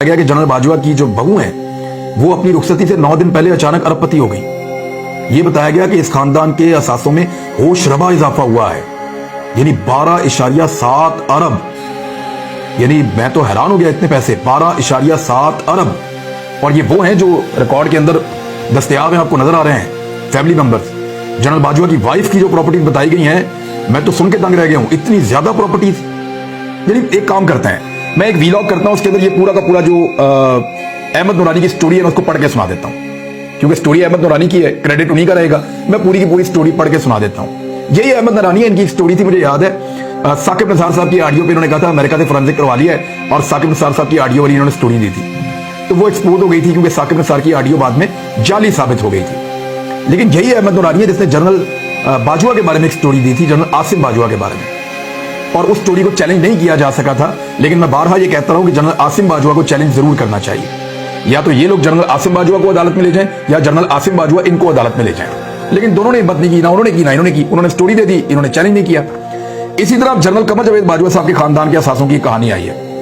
गया कि जनरल बाजवा की जो बहू है वो अपनी रुखसती से 9 दिन पहले अचानक अरबपति हो गई। ये बताया गया कि इस खानदान के असासों में होशरबा इजाफा हुआ है, यानी 12.7 अरब। यानी मैं तो हैरान हो गया, इतने पैसे 12.7 अरब। और ये वो हैं जो रिकॉर्ड के अंदर दस्तयाब हैं, आपको नजर आ रहे हैं फैमिली मेंबर्स। जनरल बाजवा की वाइफ की जो प्रॉपर्टीज बताई गई हैं, मैं तो सुन के दंग रह गया हूं, इतनी ज्यादा प्रॉपर्टीज। यानी एक काम करते हैं, मैं एक वीलॉग करता हूं, उसके अंदर ये पूरा का पूरा जो अहमद नूरानी की स्टोरी है मैं उसको पढ़ के सुना देता हूं, क्योंकि स्टोरी अहमद नूरानी की है, क्रेडिट उन्हीं का रहेगा। मैं पूरी की पूरी स्टोरी पढ़ के सुना देता हूं। यही अहमद नूरानी है, इनकी एक स्टोरी थी, मुझे याद है। साकिब निसार साहब की ऑडियो पे इन्होंने कहा था अमेरिका से फोरेंसिक करवा लिया है, और साकिब निसार साहब की ऑडियो वाली इन्होंने स्टोरी दी थी, तो वो एक्सपोज हो गई थी, क्योंकि साकिब निसार की ऑडियो बाद में जाली साबित हो गई थी। लेकिन यही अहमद नूरानी है जिसने जनरल बाजवा के बारे में एक स्टोरी दी थी, जनरल आसिम बाजवा के बारे में, और उस स्टोरी को चैलेंज नहीं किया जा सका था। लेकिन मैं बारहा ये कहता हूं कि जनरल आसिम बाजवा को चैलेंज जरूर करना चाहिए। या तो ये लोग जनरल आसिम बाजवा को अदालत में ले जाएं, या जनरल आसिम बाजवा इनको अदालत में ले जाएं। लेकिन दोनों ने हिम्मत नहीं की, ना उन्होंने की ना इन्होंने की। उन्होंने स्टोरी दे दी, इन्होंने चैलेंज नहीं किया। इसी तरह जनरल कमर जावेद बाजवा साहब के खानदान के असासों की कहानी आई है।